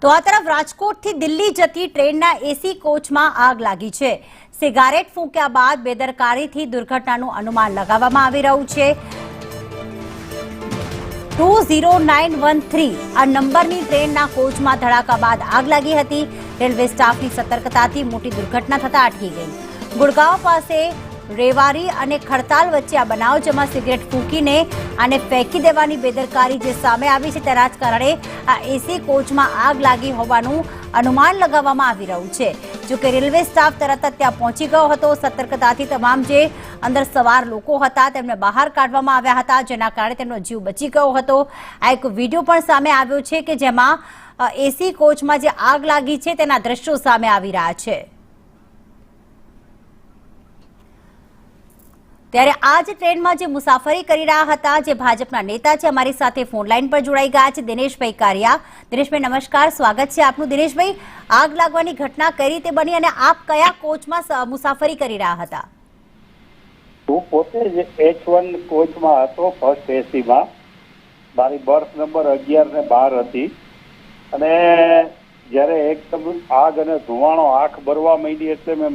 તો આ તરફ રાજકોટથી દિલ્હી જતી ટ્રેનના એસી કોચમાં આગ લાગી છે। સિગારેટ ફૂંક્યા બાદ બેદરકારીથી દુર્ઘટનાનું અનુમાન લગાવવામાં આવી રહ્યું છે। 20913 આ નંબરની ટ્રેનના કોચમાં ધડાકા બાદ આગ લાગી હતી। રેલવે સ્ટાફની સતર્કતાથી મોટી દુર્ઘટના થતા અટકી ગઈ। ગુડગાંવ પાસે રેવારી અને ખડતાલ વચ્ચે આ બનાવ, જેમાં સિગરેટ ફૂંકીને આને ફેંકી દેવાની બેદરકારી જે સામે આવી છે, તેના જ કારણે આ એસી કોચમાં આગ લાગી હોવાનું અનુમાન લગાવવામાં આવી રહ્યું છે। જોકે રેલવે સ્ટાફ તરત જ ત્યાં પહોંચી ગયો હતો। સતર્કતાથી તમામ જે અંદર સવાર લોકો હતા તેમને બહાર કાઢવામાં આવ્યા હતા, જેના કારણે તેમનો જીવ બચી ગયો હતો। આ એક વિડીયો પણ સામે આવ્યો છે કે જેમાં એસી કોચમાં જે આગ લાગી છે તેના દ્રશ્યો સામે આવી રહ્યા છે। ત્યારે આ જ ટ્રેનમાં જે મુસાફરી કરી રહ્યા હતા જે ભાજપના નેતા છે, અમારી સાથે ફોન લાઈન પર જોડાઈ ગયા છે દિનેશભાઈ કારિયા। દિનેશભાઈ નમસ્કાર, સ્વાગત છે આપનું। દિનેશભાઈ, આગ લાગવાની ઘટના કઈ રીતે બની અને આપ કયા કોચમાં મુસાફરી કરી રહ્યા હતા? હું પોતે જ H1 કોચમાં હતો, ફર્સ્ટ એસીમાં। મારી બર્થ નંબર 11 ને 12 હતી અને જ્યારે એકદમ આગ અને ધુવાણો આંખ ભરવા માંડી એટલે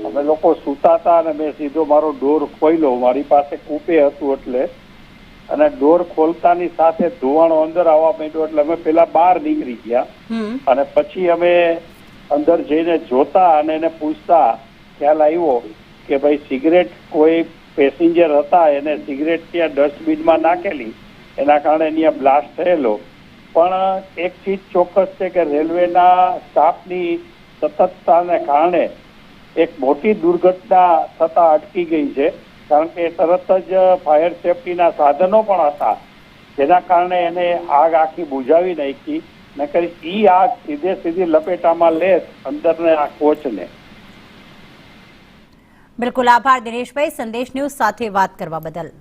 અમે લોકો સૂતા હતા અને મેં સીધો મારો ડોર ખોલ્યો। મારી પાસે કૂપે હતું એટલે, અને ડોર ખોલતાની સાથે ધુવાણો અંદર આવવા માંડ્યો એટલે અમે પેલા બહાર નીકળી ગયા અને પછી અમે અંદર જઈને જોતા અને એને પૂછતા ખ્યાલ આવ્યો કે ભાઈ સિગરેટ કોઈ પેસેન્જર હતા એને સિગરેટ ત્યાં ડસ્ટબિનમાં નાખેલી, એના કારણે ત્યાં બ્લાસ્ટ થયેલો। પણ એક ચીજ ચોક્કસ છે કે રેલવેના સ્ટાફની સતર્કતાને કારણે એક મોટી દુર્ઘટના થતા અટકી ગઈ છે, કારણ કે તરત જ ફાયર સેફટીના સાધનો પણ હતા, જેના કારણે એને આગ આખી બુઝાવી નાખી, નકર ઈ આગ સીધી લપેટામાં લે અંદરને આ કોચને। બિલકુલ, આભાર દિનેશભાઈ, સંદેશ ન્યૂઝ સાથે વાત કરવા બદલ।